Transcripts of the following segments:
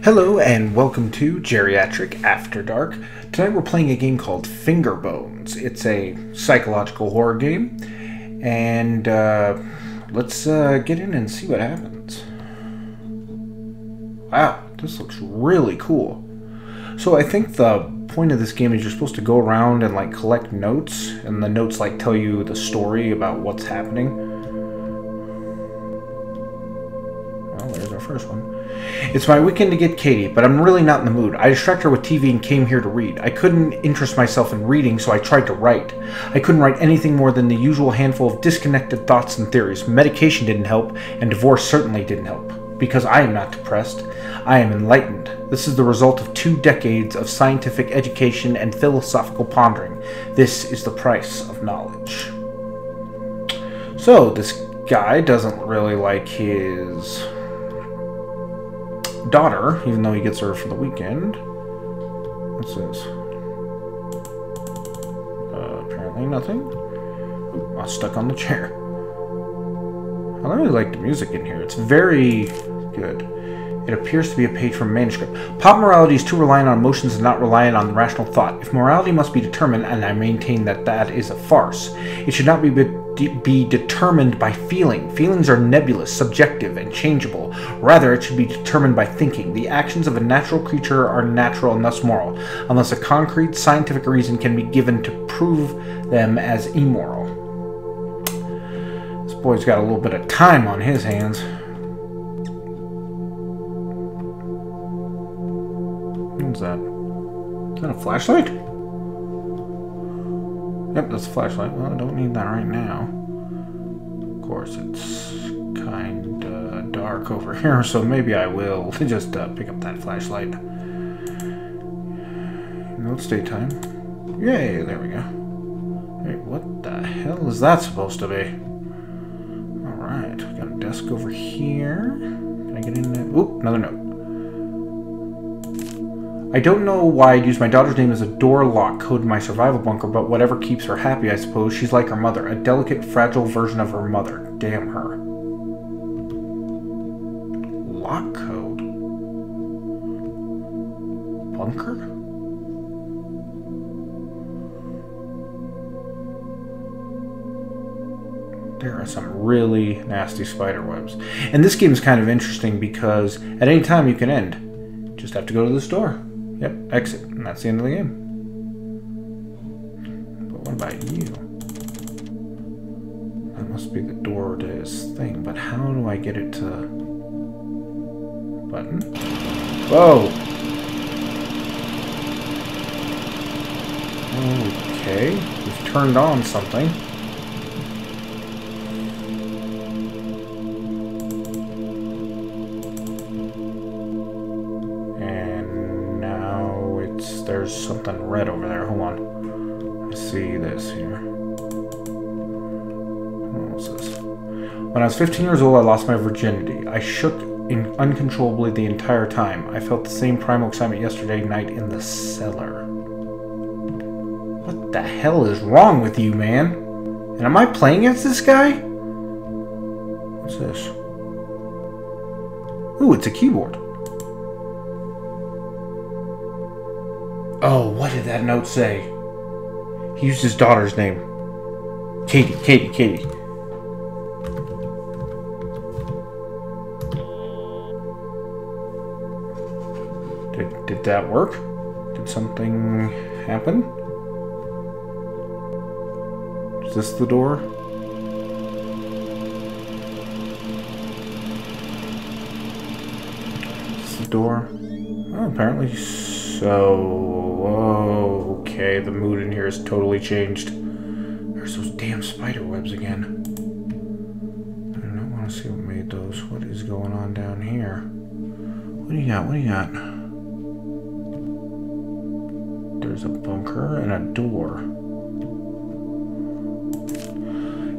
Hello and welcome to Jerryactric After Dark. Tonight we're playing a game called Fingerbones. It's a psychological horror game, and let's get in and see what happens. Wow, this looks really cool. So I think the point of this game is you're supposed to go around and like collect notes, and the notes like tell you the story about what's happening. Well, there's our first one. It's my weekend to get Katie, but I'm really not in the mood. I distracted her with TV and came here to read. I couldn't interest myself in reading, so I tried to write. I couldn't write anything more than the usual handful of disconnected thoughts and theories. Medication didn't help, and divorce certainly didn't help. Because I am not depressed. I am enlightened. This is the result of 2 decades of scientific education and philosophical pondering. This is the price of knowledge. So, this guy doesn't really like his daughter, even though he gets her for the weekend. What's this? Apparently nothing. Ooh, I'm stuck on the chair. I really like the music in here. It's very good. It appears to be a page from a manuscript. Pop morality is too reliant on emotions and not reliant on rational thought. If morality must be determined, and I maintain that that is a farce, it should not be determined by feeling. Feelings are nebulous, subjective, and changeable. Rather, it should be determined by thinking. The actions of a natural creature are natural and thus moral, unless a concrete scientific reason can be given to prove them as immoral. This boy's got a little bit of time on his hands. What's that? Is that a flashlight? Yep, that's a flashlight. Well, I don't need that right now. Of course, it's kinda dark over here, so maybe I will just pick up that flashlight. No, it's daytime. Yay, there we go. Hey, what the hell is that supposed to be? Alright, we got a desk over here. Can I get in there? Oop, another note. I don't know why I'd use my daughter's name as a door lock code in my survival bunker, but whatever keeps her happy, I suppose. She's like her mother, a delicate, fragile version of her mother. Damn her. Lock code? Bunker? There are some really nasty spider webs. And this game is kind of interesting because at any time you can end. Just have to go to this door. Yep, exit, and that's the end of the game. But what about you? That must be the door to his thing, but how do I get it to... Button? Whoa! Okay, we've turned on something. There's something red over there. Hold on. I see this here. What's this? When I was 15 years old, I lost my virginity. I shook uncontrollably the entire time. I felt the same primal excitement yesterday night in the cellar. What the hell is wrong with you, man? And am I playing against this guy? What's this? Ooh, it's a keyboard. Oh, what did that note say? He used his daughter's name. Katie. Did that work? Did something happen? Is this the door? Is this the door? Oh, apparently so. Okay, the mood in here has totally changed. There's those damn spider webs again. I don't want to see what made those. What is going on down here? What do you got? What do you got? There's a bunker and a door.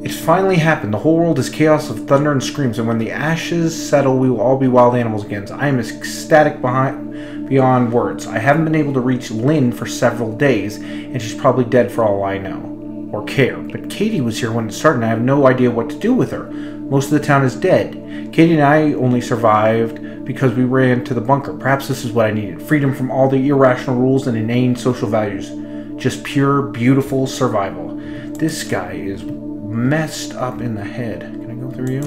It's finally happened. The whole world is chaos of thunder and screams, and when the ashes settle, we will all be wild animals again. I am ecstatic beyond words. I haven't been able to reach Lynn for several days, and she's probably dead for all I know. or care. But Katie was here when it started, and I have no idea what to do with her. Most of the town is dead. Katie and I only survived because we ran to the bunker. Perhaps this is what I needed. Freedom from all the irrational rules and inane social values. Just pure, beautiful survival. This guy is messed up in the head. Can I go through you?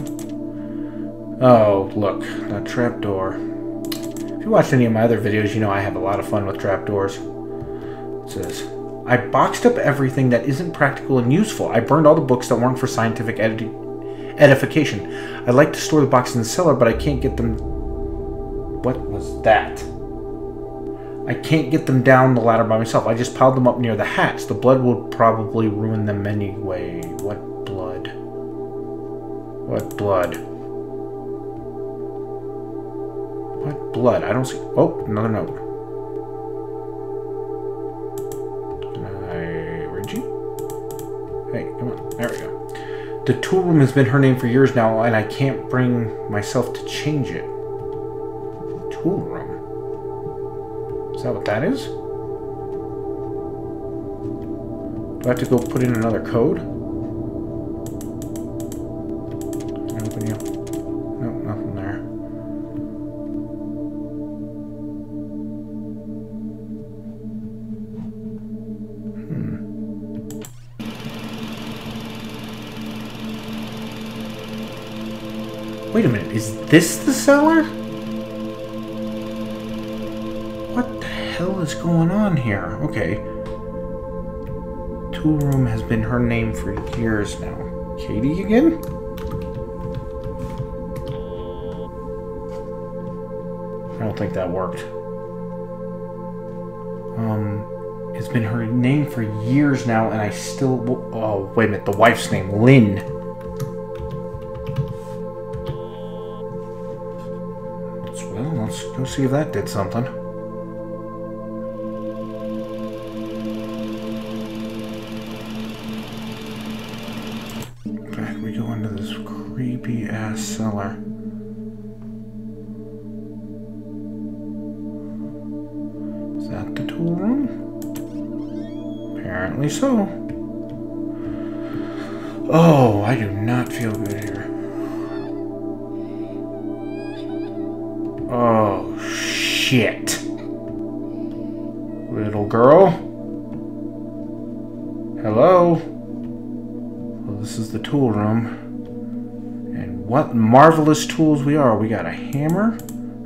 Oh, look. That trapdoor. If you watched any of my other videos, you know I have a lot of fun with trapdoors. It says, I boxed up everything that isn't practical and useful. I burned all the books that weren't for scientific edification. I'd like to store the boxes in the cellar, but I can't get them... What was that? I can't get them down the ladder by myself. I just piled them up near the hatch. The blood would probably ruin them anyway. What blood? What blood? What blood? I don't see... Oh, another note. Can I read you? Hey, come on. There we go. The tool room has been her name for years now, and I can't bring myself to change it. Tool room? Is that what that is? Do I have to go put in another code? Can I open you? Nope, nothing there. Wait a minute, is this the cellar? What the hell is going on here? Okay. Tool room has been her name for years now. Katie again? I don't think that worked. It's been her name for years now, and I still... Oh, wait a minute. The wife's name, Lynn. Well, let's go see if that did something. Okay, we go into this creepy-ass cellar. Is that the tool room? Apparently so. Oh, I do not feel good here. Oh, shit. Little girl? Hello? Well, this is the tool room. And what marvelous tools we are. We got a hammer.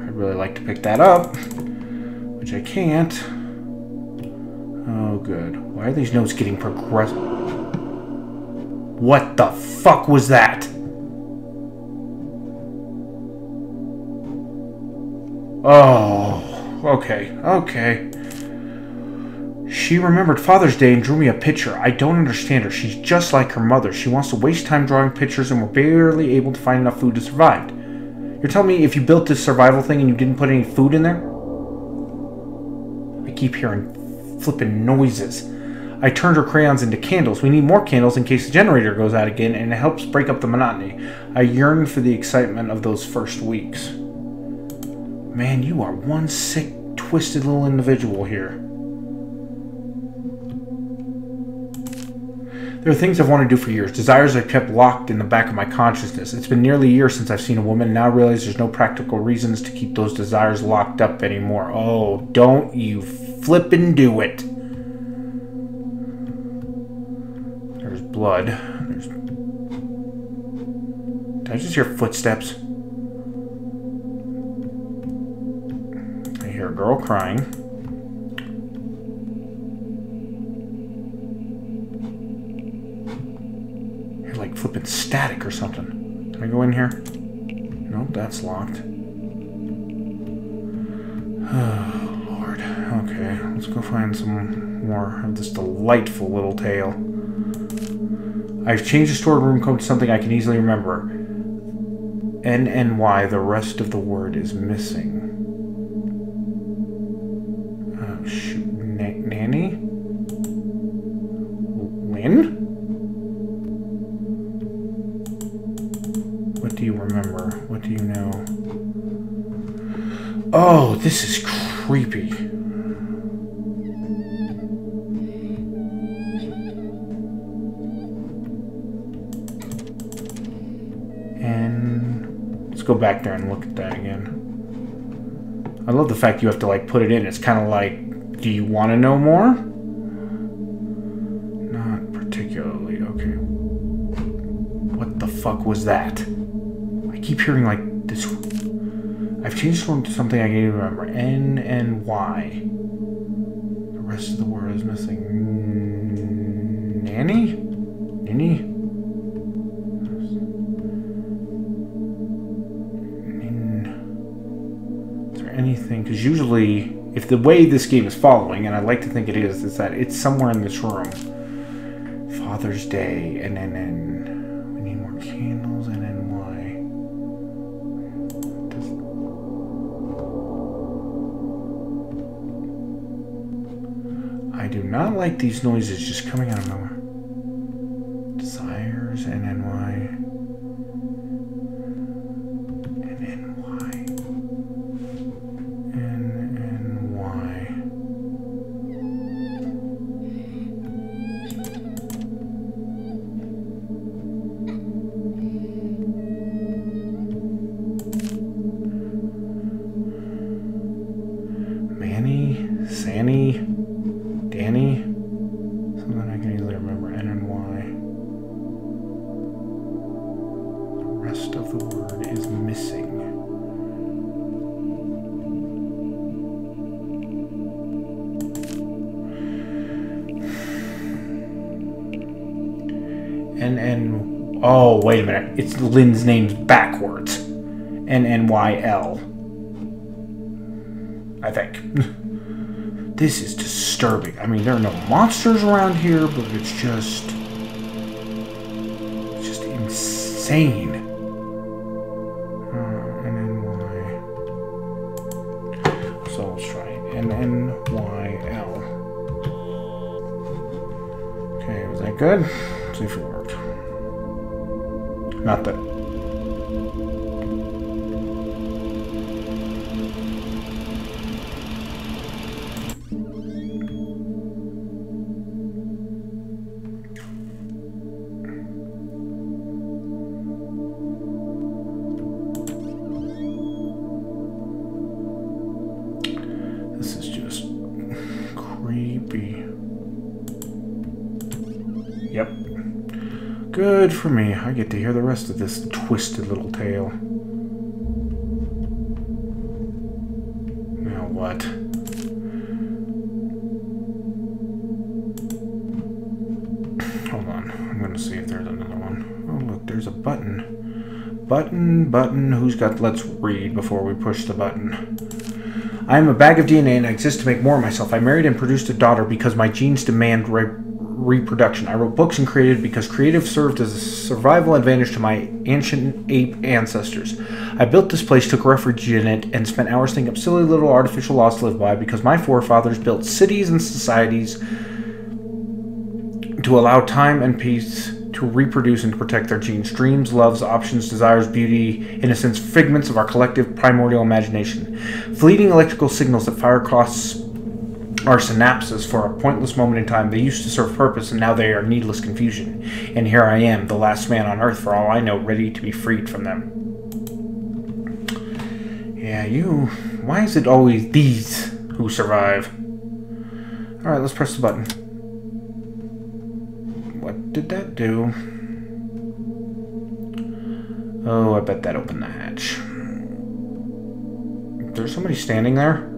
I'd really like to pick that up, which I can't. Oh, good. Why are these notes getting progressive? What the fuck was that? Oh, okay, okay. She remembered Father's Day and drew me a picture. I don't understand her. She's just like her mother. She wants to waste time drawing pictures, and we're barely able to find enough food to survive. You're telling me if you built this survival thing and you didn't put any food in there? I keep hearing flippin' noises. I turned her crayons into candles. We need more candles in case the generator goes out again, and it helps break up the monotony. I yearn for the excitement of those first weeks. Man, you are one sick, twisted little individual here. There are things I've wanted to do for years, desires I've kept locked in the back of my consciousness. It's been nearly a year since I've seen a woman, and now I realize there's no practical reasons to keep those desires locked up anymore. Oh, don't you flippin' do it. There's blood. Did I just hear footsteps? I hear a girl crying. Like flipping static or something. Can I go in here? Nope, that's locked. Oh, Lord. Okay, let's go find some more of this delightful little tale. I've changed the stored room code to something I can easily remember. NNY, the rest of the word is missing. Oh, shoot. Nanny? Lynn? What do you remember? What do you know? Oh, this is creepy. Let's go back there and look at that again. I love the fact you have to, like, put it in. It's kind of like, do you want to know more? Not particularly. Okay. What the fuck was that? I keep hearing, like, this... I've changed to something I can't even remember. N and Y. The rest of the word is missing. Nanny? Ninny? Anything, because usually if the way this game is following, and I like to think it is that it's somewhere in this room. Father's Day, and then we need more candles, and then why? I do not like these noises just coming out of nowhere. Desires, and then why? Sanny, Danny, something I can easily remember, N and Y. The rest of the word is missing. And oh, wait a minute, it's Lynn's name's backwards. NNYL. I think. This is disturbing. I mean, there are no monsters around here, but it's just insane. NNY. So let's try NNYL. Okay, was that good? Let's see if it worked. Not that. Yep. Good for me. I get to hear the rest of this twisted little tale. Now what? Hold on. I'm going to see if there's another one. Oh, look. There's a button. Button. Who's got... Let's read before we push the button. I am a bag of DNA and I exist to make more of myself. I married and produced a daughter because my genes demand reproduction. I wrote books and created because creative served as a survival advantage to my ancient ape ancestors. I built this place, took refuge in it, and spent hours thinking up silly little artificial laws to live by because my forefathers built cities and societies to allow time and peace to reproduce and to protect their genes. Dreams, loves, options, desires, beauty, innocence, figments of our collective primordial imagination. Fleeting electrical signals that fire across our synapses for a pointless moment in time. They used to serve purpose, and now they are needless confusion. And here I am, the last man on Earth, for all I know, ready to be freed from them. Yeah, you... Why is it always these who survive? Alright, let's press the button. What did that do? Oh, I bet that opened the hatch. There's somebody standing there?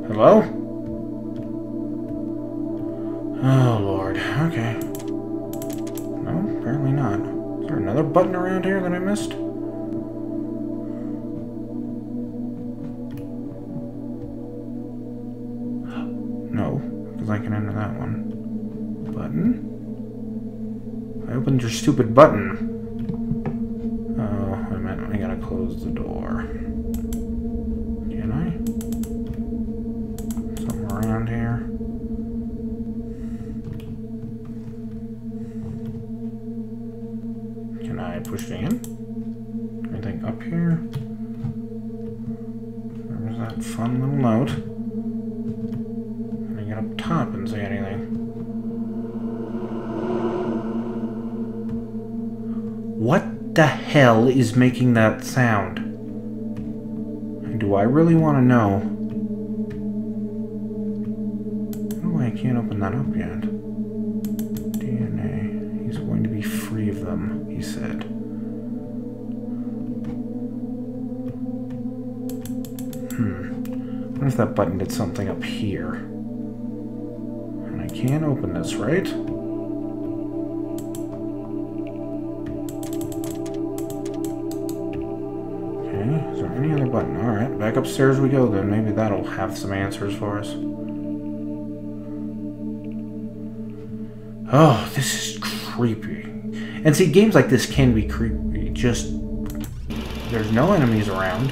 Hello? Oh, Lord. Okay. No, apparently not. Is there another button around here that I missed? No, because I can enter that one. Button? I opened your stupid button. Oh, I meant I gotta close the door. Can I? Around here. Can I push it in? Anything up here? There was that fun little note. Can I get up top and say anything? What the hell is making that sound? And do I really want to know? Oh, I can't open that up yet. DNA. He's going to be free of them, he said. What if that button did something up here? And I can't open this, right? Okay, is there any other button? Alright, back upstairs we go then. Maybe that'll have some answers for us. Oh, this is creepy. And see, games like this can be creepy. Just, there's no enemies around.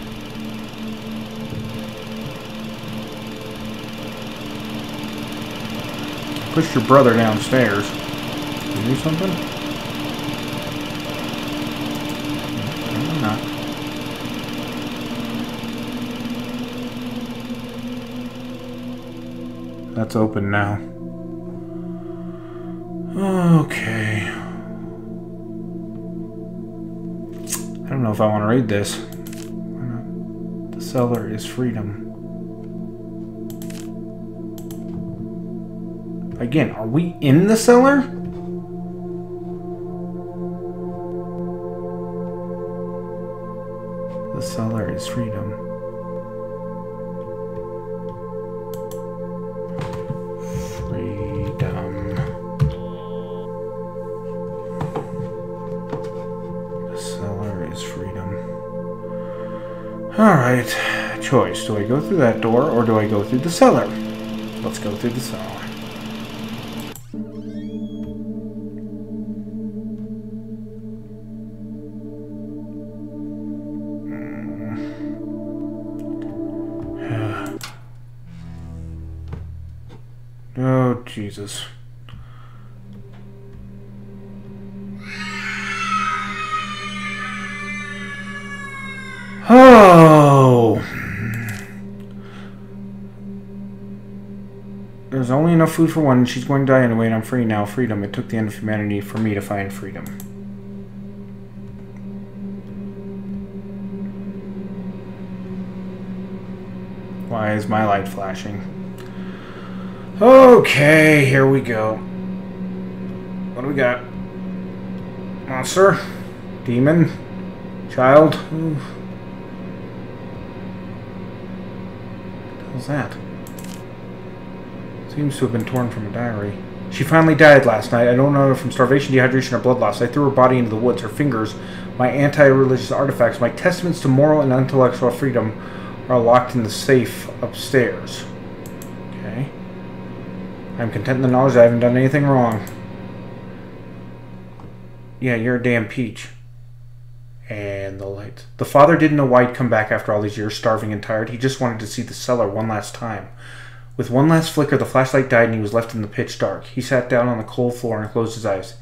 Push your brother downstairs. Can you do something? No, not. That's open now. Okay. I don't know if I want to read this. The cellar is freedom. Again, are we in the cellar? The cellar is freedom. Freedom. The cellar is freedom. Alright. Choice. Do I go through that door or do I go through the cellar? Let's go through the cellar. Oh, Jesus. Oh! There's only enough food for one, and she's going to die anyway, and I'm free now. Freedom. It took the end of humanity for me to find freedom. Why is my light flashing? Okay, here we go. What do we got? Monster? Demon? Child? Ooh. What the hell's that? Seems to have been torn from a diary. She finally died last night. I don't know from starvation, dehydration, or blood loss. I threw her body into the woods. Her fingers, my anti-religious artifacts, my testaments to moral and intellectual freedom are locked in the safe upstairs. Okay. I'm content in the knowledge that I haven't done anything wrong. Yeah, you're a damn peach. And the lights. The father didn't know why he'd come back after all these years, starving and tired. He just wanted to see the cellar one last time. With one last flicker, the flashlight died and he was left in the pitch dark. He sat down on the cold floor and closed his eyes.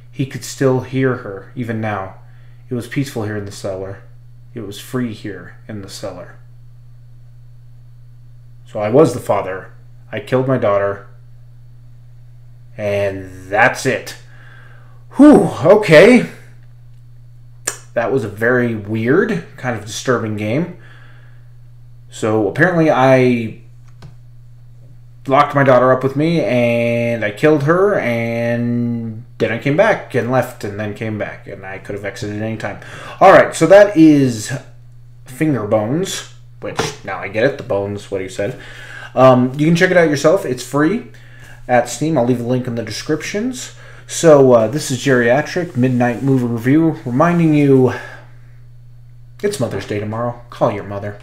He could still hear her, even now. It was peaceful here in the cellar. It was free here in the cellar. So I was the father. I killed my daughter. And that's it. Whew, okay. That was a very weird, kind of disturbing game. So apparently I locked my daughter up with me and I killed her and then I came back and left and then came back and I could have exited at any time. Alright, so that is Fingerbones, which now I get it, the bones, what he said. You can check it out yourself. It's free at Steam. I'll leave the link in the descriptions. So this is Jerryactric, Midnight Movie Review, reminding you it's Mother's Day tomorrow. Call your mother.